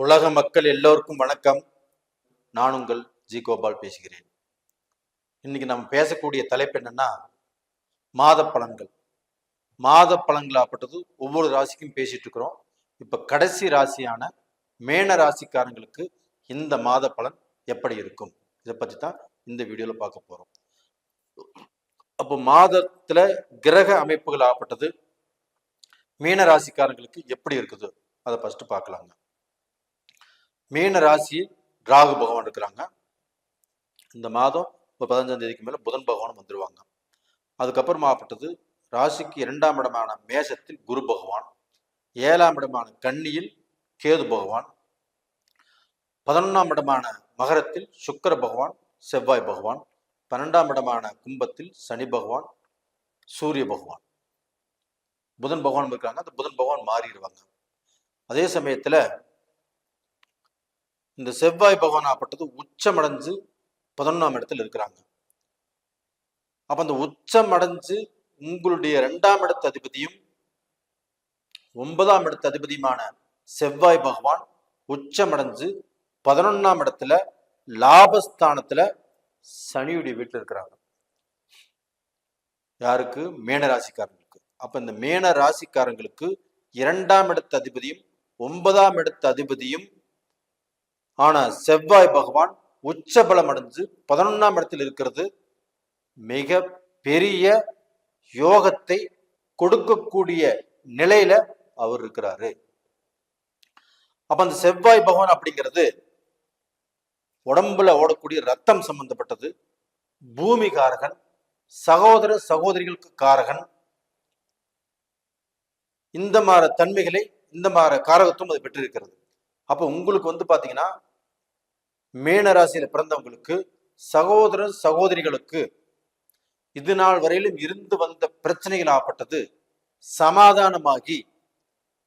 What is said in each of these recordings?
உலக மக்கள் எல்லோருக்கும் வணக்கம். நான் உங்கள் ஜி கோபால் பேசுகிறேன். இன்னைக்கு நம்ம பேசக்கூடிய தலைப்பு என்னன்னா மாத பலன்கள். மாத பலன்கள் ஆப்பட்டது ஒவ்வொரு ராசிக்கும் பேசிட்டு இருக்கிறோம். இப்ப கடைசி ராசியான மேன ராசிக்காரங்களுக்கு இந்த மாத பலன் எப்படி இருக்கும், இதை பத்தி தான் இந்த வீடியோல பார்க்க போறோம். அப்போ மாதத்துல கிரக அமைப்புகள் ஆப்பட்டது மீன ராசிக்காரங்களுக்கு எப்படி இருக்குது அதை ஃபர்ஸ்ட் பார்க்கலாங்க. மீன ராசி ராகு பகவான் இருக்கிறாங்க. இந்த மாதம் ஒரு 15ஆம் தேதிக்கு மேல புதன் பகவான் வந்துருவாங்க. அதுக்கப்புறம் ஆப்பட்டது ராசிக்கு 2ஆம் இடமான மேஷத்தில் குரு பகவான், 7ஆம் இடமான கன்னியில் கேது பகவான், 11ஆம் இடமான மகரத்தில் சுக்கிர பகவான், செவ்வாய் பகவான், 12ஆம் இடமான கும்பத்தில் சனி பகவான், சூரிய பகவான், புதன் பகவான் இருக்காங்க. அந்த புதன் பகவான் மாறிடுவாங்க. அதே சமயத்துல இந்த செவ்வாய் பகவான் ஆப்பட்டது உச்சமடைஞ்சு 11ஆம் இடத்துல இருக்கிறாங்க. அப்ப அந்த உச்சம் அடைஞ்சு உங்களுடைய 2ஆம் இடத்து அதிபதியும் 9ஆம் இடத்து அதிபதியுமான செவ்வாய் பகவான் உச்சமடைஞ்சு 11ஆம் இடத்துல லாபஸ்தானத்துல சனியுடைய வீட்டுல இருக்கிறாங்க. யாருக்கு? மேன ராசிக்காரங்களுக்கு. அப்ப இந்த மேன ராசிக்காரங்களுக்கு 2ஆம் இடத்து அதிபதியும் 9ஆம் இடத்து அதிபதியும் ஆனா செவ்வாய் பகவான் உச்ச பலம் அடைஞ்சு 11ஆம் இடத்தில் இருக்கிறது மிக பெரிய யோகத்தை கொடுக்கக்கூடிய நிலையில அவர் இருக்கிறாரு. அப்ப அந்த செவ்வாய் பகவான் அப்படிங்கிறது உடம்புல ஓடக்கூடிய ரத்தம் சம்பந்தப்பட்டது, பூமி காரகன், சகோதர சகோதரிகளுக்கு காரகன். இந்த மாதிரி தன்மைகளை, இந்த மாதிரி காரகத்துவம் அது பெற்றிருக்கிறது. அப்ப உங்களுக்கு பாத்தீங்கன்னா மேன ராசியில பிறந்தவங்களுக்கு சகோதர சகோதரிகளுக்கு இது நாள் வரையிலும் இருந்து வந்த பிரச்சனைகள் ஆப்பட்டது சமாதானமாகி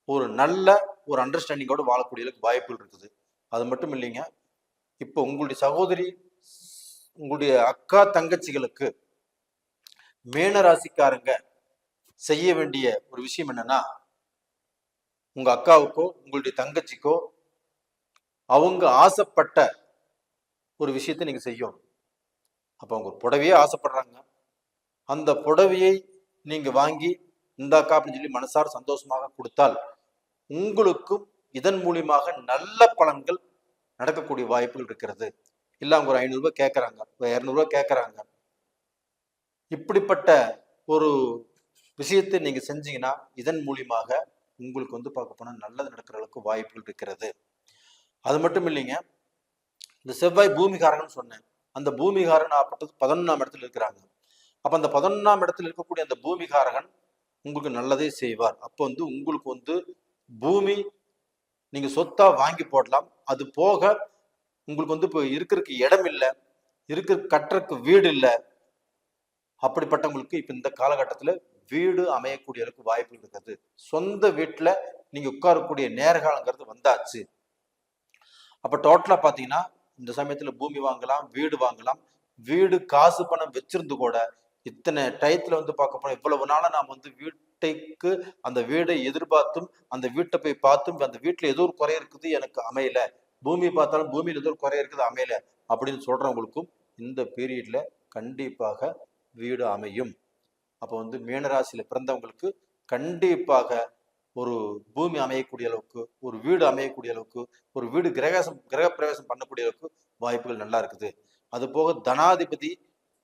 ஒரு நல்ல ஒரு அண்டர்ஸ்டாண்டிங்கோடு வாழக்கூடிய வாய்ப்புகள் இருக்குது. அது மட்டும் இல்லைங்க, இப்போ உங்களுடைய சகோதரி, உங்களுடைய அக்கா தங்கச்சிகளுக்கு மேன ராசிக்காரங்க செய்ய வேண்டிய ஒரு விஷயம் என்னன்னா, உங்க அக்காவுக்கோ உங்களுடைய தங்கச்சிக்கோ அவங்க ஆசைப்பட்ட ஒரு விஷயத்தை நீங்க செய்யணும். அப்ப அவங்க புடவையே ஆசைப்படுறாங்க, அந்த புடவையை நீங்க வாங்கி இந்தாக்கா அப்படின்னு சொல்லி மனசார சந்தோஷமாக கொடுத்தால் உங்களுக்கும் இதன் மூலியமாக நல்ல பலன்கள் நடக்கக்கூடிய வாய்ப்புகள் இருக்கிறது. இல்ல அவங்க ஒரு 500 ரூபாய் கேட்கறாங்க, 200 ரூபாய் கேட்கறாங்க, இப்படிப்பட்ட ஒரு விஷயத்தை நீங்க செஞ்சீங்கன்னா இதன் மூலியமாக உங்களுக்கு பார்க்க போனா நல்லது நடக்கிறதுக்கு வாய்ப்புகள் இருக்கிறது. அது மட்டும் இல்லைங்க, இந்த செவ்வாய் பூமிகாரன் சொன்னேன். அந்த பூமிகாரன் ஆப்பட்டது 11ஆம் இடத்துல இருக்கிறாங்க. அப்ப அந்த 11ஆம் இடத்துல இருக்கக்கூடிய அந்த பூமிகாரகன் உங்களுக்கு நல்லதே செய்வார். அப்போ உங்களுக்கு பூமி நீங்க சொத்தா வாங்கி போடலாம். அது போக உங்களுக்கு இப்போ இருக்கிறதுக்கு இடம் இல்லை, கட்டுறதுக்கு வீடு இல்லை. அப்படிப்பட்டவங்களுக்கு இப்ப இந்த காலகட்டத்துல வீடு அமையக்கூடிய அளவுக்கு வாய்ப்பு இருக்கிறது. சொந்த வீட்டுல நீங்க உட்காரக்கூடிய நேரகாலங்கிறது வந்தாச்சு. அப்ப டோட்டலா பாத்தீங்கன்னா இந்த சமயத்துல பூமி வாங்கலாம், வீடு வாங்கலாம். வீடு காசு பணம் வச்சிருந்து கூட இத்தனை டயத்துல பார்க்க போனா இவ்வளவு நாள நாம் வீட்டுக்கு அந்த வீடை எதிர்பார்த்தும் அந்த வீட்டை போய் பார்த்தும் அந்த வீட்டுல ஏதோ ஒரு குறை இருக்குது, எனக்கு அமையல, பூமி பார்த்தாலும் பூமியில ஏதோ ஒரு குறை இருக்குது, அமையல அப்படின்னு சொல்றவங்களுக்கும் இந்த பீரியட்ல கண்டிப்பாக வீடு அமையும். அப்ப மீனராசியில பிறந்தவங்களுக்கு கண்டிப்பாக ஒரு பூமி அமையக்கூடிய அளவுக்கு, ஒரு வீடு அமையக்கூடிய அளவுக்கு, ஒரு வீடு கிரக பிரவேசம் பண்ணக்கூடிய அளவுக்கு வாய்ப்புகள் நல்லா இருக்குது. அது போக தனாதிபதி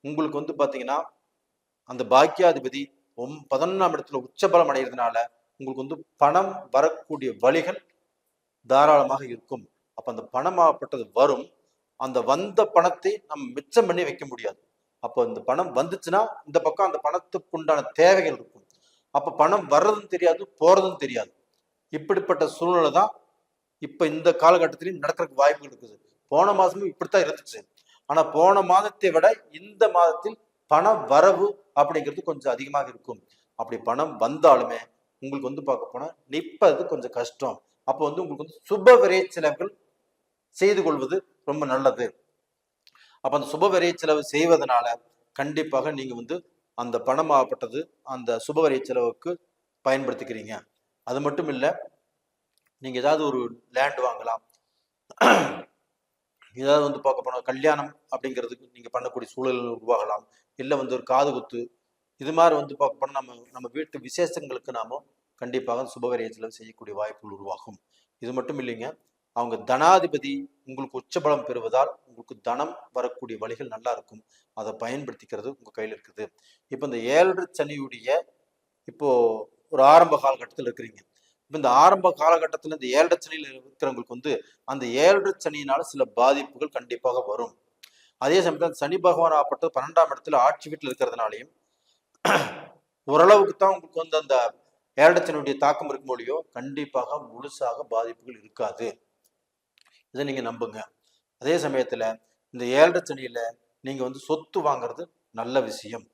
உங்களுக்கு பாத்தீங்கன்னா அந்த பாக்கியாதிபதி 11ஆம் இடத்துல உச்சபலம் அடைகிறதுனால உங்களுக்கு பணம் வரக்கூடிய வழிகள் தாராளமாக இருக்கும். அப்ப அந்த பணமாகப்பட்டது வரும். அந்த வந்த பணத்தை நம்ம மிச்சம் பண்ணி வைக்க முடியாது. அப்போ இந்த பணம் வந்துச்சுன்னா இந்த பக்கம் அந்த பணத்துக்கு உண்டான தேவைகள் இருக்கும். அப்ப பணம் வர்றதும் தெரியாது, போறதும் தெரியாது. இப்படிப்பட்ட சூழ்நிலை தான் இப்ப இந்த காலகட்டத்திலையும் நடக்கிறதுக்கு வாய்ப்புகள் இருக்குது. போன மாசமும் இப்படித்தான் இருந்துச்சு. ஆனா போன மாதத்தை விட இந்த மாதத்தில் பண வரவு அப்படிங்கிறது கொஞ்சம் அதிகமாக இருக்கும். அப்படி பணம் வந்தாலுமே உங்களுக்கு பார்க்க போனா நிற்பது கொஞ்சம் கஷ்டம். அப்போ உங்களுக்கு சுப விரை செலவுகள் செய்து கொள்வது ரொம்ப நல்லது. அப்ப அந்த சுப விரை செலவு செய்வதனால கண்டிப்பாக நீங்க அந்த பணமாகப்பட்டது அந்த சுபவரி செலவுக்கு பயன்படுத்திக்கிறீங்க. அது மட்டும் இல்லை, நீங்க ஏதாவது ஒரு லேண்ட் வாங்கலாம், ஏதாவது வந்து பார்க்க போனால் கல்யாணம் அப்படிங்கிறதுக்கு நீங்கள் பண்ணக்கூடிய சூழல்கள் உருவாகலாம். இல்லை வந்து ஒரு காது குத்து, இது மாதிரி வந்து பார்க்க போனால் நம்ம வீட்டு விசேஷங்களுக்கு நாம கண்டிப்பாக சுபகாரிய செலவு செய்யக்கூடிய வாய்ப்புகள் உருவாகும். இது மட்டும் இல்லைங்க, அவங்க தனாதிபதி உங்களுக்கு உச்சபலம் பெறுவதால் உங்களுக்கு தனம் வரக்கூடிய வழிகள் நல்லா இருக்கும். அதை பயன்படுத்திக்கிறது உங்க கையில் இருக்குது. இப்போ இந்த 7.5 சனியுடைய இப்போ ஒரு ஆரம்ப காலகட்டத்தில் இருக்கிறீங்க. இப்போ இந்த ஆரம்ப காலகட்டத்தில் இந்த 7.5 சனியில் இருக்கிறவங்களுக்கு வந்து அந்த 7.5 சனியினால சில பாதிப்புகள் கண்டிப்பாக வரும். அதே சமயத்தில் சனி பகவான் ஆப்பட்டது 12ஆம் இடத்துல ஆட்சி வீட்டில் இருக்கிறதுனாலையும் ஓரளவுக்கு தான் உங்களுக்கு வந்து அந்த 7.5 சனியுடைய தாக்கம் இருக்கும் மொழியோ கண்டிப்பாக முழுசாக பாதிப்புகள் இருக்காது. இதை நீங்க நம்புங்க. அதே சமயத்துல இந்த 7.5 சனியில நீங்க வந்து சொத்து வாங்குறது நல்ல விஷயம்.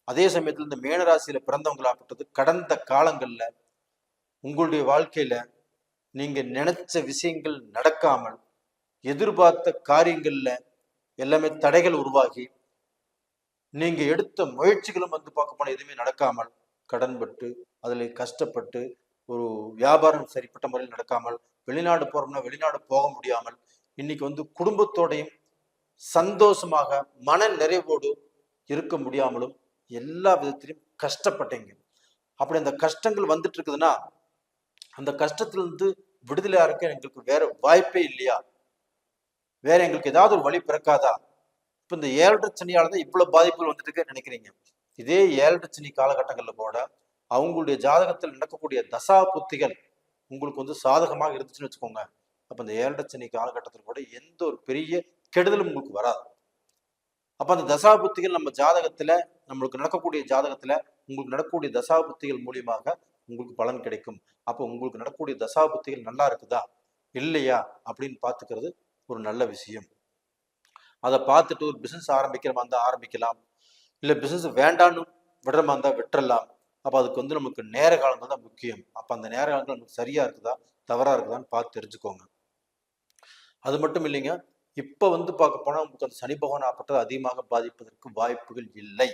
அதே சமயத்துல இந்த மேனராசியில பிறந்தவங்களாகப்பட்டது கடந்த காலங்கள்ல உங்களுடைய வாழ்க்கையில நீங்க நினைச்ச விஷயங்கள் நடக்காமல் எதிர்பார்த்த காரியங்கள்ல எல்லாமே தடைகள் உருவாகி நீங்க எடுத்த முயற்சிகளும் வந்து பார்க்க போனா எதுவுமே நடக்காமல் கடன்பட்டு அதுல கஷ்டப்பட்டு ஒரு வியாபாரம் சரிப்பட்ட முறையில் நடக்காமல் வெளிநாடு போறோம்னா வெளிநாடு போக முடியாமல் இன்னைக்கு வந்து குடும்பத்தோடையும் சந்தோஷமாக மன நிறைவோடு இருக்க முடியாமலும் எல்லா விதத்திலையும் கஷ்டப்பட்டீங்க. அப்படி அந்த கஷ்டங்கள் வந்துட்டு இருக்குதுன்னா அந்த கஷ்டத்திலிருந்து விடுதலையா இருக்க எங்களுக்கு வேற வாய்ப்பே இல்லையா? வேற எங்களுக்கு ஏதாவது ஒரு வழி பிறக்காதா? இப்ப இந்த 7.5 சனியால தான் இவ்வளவு பாதிப்புகள் வந்துட்டு நினைக்கிறீங்க. இதே 7.5 சனி காலகட்டங்கள்ல கூட அவங்களுடைய ஜாதகத்தில் நடக்கக்கூடிய தசா புத்திகள் உங்களுக்கு வந்து சாதகமாக இருந்துச்சுன்னு வச்சுக்கோங்க. அப்ப இந்த 7.5 சனி காலகட்டத்தில் கூட எந்த ஒரு பெரிய கெடுதலும் உங்களுக்கு வராது. அப்ப அந்த தசா புத்திகள் நம்ம ஜாதகத்துல நம்மளுக்கு நடக்கக்கூடிய ஜாதகத்துல உங்களுக்கு நடக்கக்கூடிய தசா புத்திகள் மூலியமாக உங்களுக்கு பலன் கிடைக்கும். அப்போ உங்களுக்கு நடக்கக்கூடிய தசா புத்திகள் நல்லா இருக்குதா இல்லையா அப்படின்னு பாத்துக்கிறது ஒரு நல்ல விஷயம். அதை பார்த்துட்டு ஒரு பிசினஸ் ஆரம்பிக்கிற மாதிரி இருந்தா ஆரம்பிக்கலாம், இல்ல பிசினஸ் வேண்டான்னு விடுற மாதிரி இருந்தா விட்டுறலாம். அப்ப அதுக்கு வந்து நமக்கு நேர காலம் தான் முக்கியம். அப்ப அந்த நேர காலங்கள் நமக்கு சரியா இருக்குதா தவறா இருக்குதான்னு பார்த்து தெரிஞ்சுக்கோங்க. அது மட்டும் இல்லைங்க, இப்ப வந்து பார்க்க போனா உங்களுக்கு அந்த சனி பகவான் ஆப்பட்டது அதிகமாக பாதிப்பதற்கு வாய்ப்புகள் இல்லை.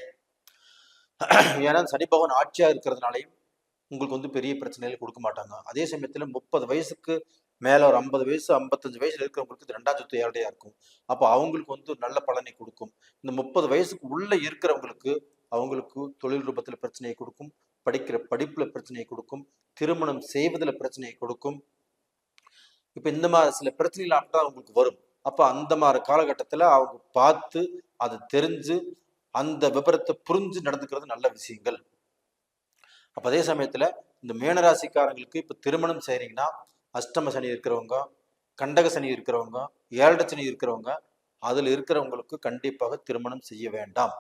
ஏன்னா சனி பகவான் ஆட்சியா இருக்கிறதுனாலையும் உங்களுக்கு வந்து பெரிய பிரச்சனைகள் கொடுக்க மாட்டாங்க. அதே சமயத்துல 30 வயசுக்கு மேல ஒரு 50 வயசு 55 வயசுல இருக்கிறவங்களுக்கு 2ஆம் சொத்து ஏழடையா இருக்கும். அப்போ அவங்களுக்கு வந்து நல்ல பலனை கொடுக்கும். இந்த 30 வயசுக்கு உள்ள இருக்கிறவங்களுக்கு அவங்களுக்கு தொழில் ரூபத்துல பிரச்சனையை கொடுக்கும், படிக்கிற படிப்புல பிரச்சனையை கொடுக்கும், திருமணம் செய்வதில் பிரச்சனையை கொடுக்கும். இப்ப இந்த மாதிரி சில பிரச்சனைகள் அப்பதான் அவங்களுக்கு வரும். அப்ப அந்த மாதிரி காலகட்டத்துல அவங்க பார்த்து அதை தெரிஞ்சு அந்த விபரத்தை புரிஞ்சு நடந்துக்கிறது நல்ல விஷயங்கள். அப்ப அதே சமயத்துல இந்த மீனராசிக்காரங்களுக்கு இப்ப திருமணம் செய்றீங்கன்னா அஷ்டம சனி இருக்கிறவங்க, கண்டக சனி இருக்கிறவங்க, 7.5 சனி இருக்கிறவங்க, அதுல இருக்கிறவங்களுக்கு கண்டிப்பாக திருமணம் செய்ய வேண்டாம்.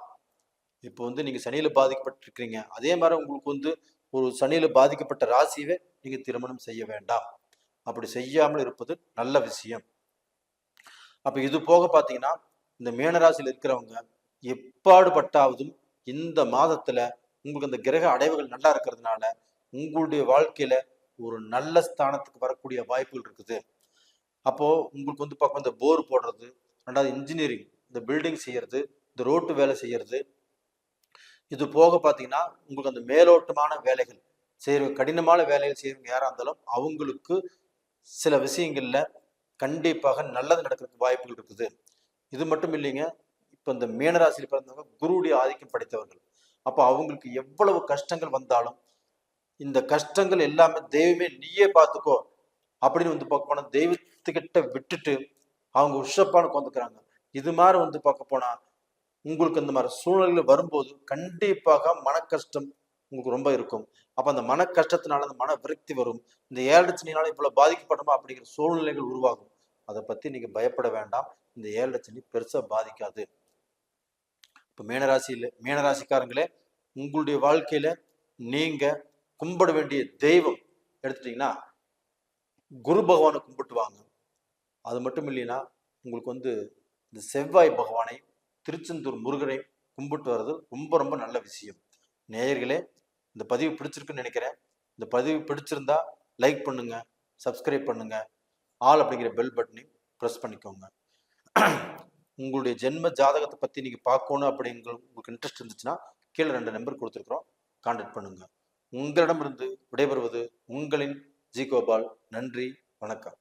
இப்போ வந்து நீங்க சனியில பாதிக்கப்பட்டிருக்கிறீங்க, அதே மாதிரி உங்களுக்கு வந்து ஒரு சனியில பாதிக்கப்பட்ட ராசியவே நீங்க திருமணம் செய்ய வேண்டாம். அப்படி செய்யாமல் இருப்பது நல்ல விஷயம். அப்ப இது போக பாத்தீங்கன்னா இந்த மீனராசியில் இருக்கிறவங்க எப்பாடுபட்டாவதும் இந்த மாதத்துல உங்களுக்கு அந்த கிரக அடைவுகள் நல்லா இருக்கிறதுனால உங்களுடைய வாழ்க்கையில ஒரு நல்ல ஸ்தானத்துக்கு வரக்கூடிய வாய்ப்புகள் இருக்குது. அப்போ உங்களுக்கு வந்து பார்க்க இந்த போர் போடுறது, ரெண்டாவது இன்ஜினியரிங், இந்த பில்டிங் செய்யறது, இந்த ரோட்டு வேலை செய்யறது, இது போக பார்த்தீங்கன்னா உங்களுக்கு அந்த மேலோட்டமான வேலைகள் செய்யற கடினமான வேலைகள் செய்யறவங்க யாரா இருந்தாலும் அவங்களுக்கு சில விஷயங்கள்ல கண்டிப்பாக நல்லது நடக்கிறதுக்கு வாய்ப்புகள் இருக்குது. இது மட்டும் இல்லைங்க, இப்ப இந்த மீனராசியில் பிறந்தவங்க குருவுடைய ஆதிக்கம் படைத்தவர்கள். அப்போ அவங்களுக்கு எவ்வளவு கஷ்டங்கள் வந்தாலும் இந்த கஷ்டங்கள் எல்லாமே தெய்வமே நீயே பார்த்துக்கோ அப்படின்னு வந்து பார்க்க போனா தெய்வத்துக்கிட்ட விட்டுட்டு அவங்க உஷப்பான உட்காந்துக்கிறாங்க. இது மாதிரி வந்து பார்க்க போனா உங்களுக்கு இந்த மாதிரி சூழ்நிலைகள் வரும்போது கண்டிப்பாக மன கஷ்டம் உங்களுக்கு ரொம்ப இருக்கும். அப்ப அந்த மன கஷ்டத்தினால அந்த மன விரக்தி வரும். இந்த 7.5 சனினால இவ்வளவு பாதிக்கப்படணுமா அப்படிங்கிற சூழ்நிலைகள் உருவாகும். அதை பத்தி நீங்க பயப்பட வேண்டாம். இந்த 7.5 சனி பெருசா பாதிக்காது. இப்ப மீனராசிக்காரங்களே, உங்களுடைய வாழ்க்கையில நீங்க கும்பிட வேண்டிய தெய்வம் எடுத்துட்டீங்கன்னா குரு பகவானை கும்பிட்டு வாங்க. அது மட்டும் இல்லைன்னா உங்களுக்கு வந்து இந்த செவ்வாய் பகவானை திருச்செந்தூர் முருகனை கும்பிட்டு வர்றது ரொம்ப ரொம்ப நல்ல விஷயம். நேயர்களே, இந்த பதிவு பிடிச்சிருக்குன்னு நினைக்கிறேன். இந்த பதிவு பிடிச்சிருந்தா லைக் பண்ணுங்க, சப்ஸ்கிரைப் பண்ணுங்க, ஆல் அப்படிங்கிற பெல் பட்டனையும் ப்ரெஸ் பண்ணிக்கோங்க. உங்களுடைய ஜென்ம ஜாதகத்தை பத்தி நீங்க பார்க்கணும் அப்படிங்கிற உங்களுக்கு இன்ட்ரெஸ்ட் இருந்துச்சுன்னா கீழே 2 நம்பர் கொடுத்துருக்குறோம், கான்டாக்ட் பண்ணுங்க. உங்களிடமிருந்து விடைபெறுவது உங்களின் ஜி கோபால். நன்றி, வணக்கம்.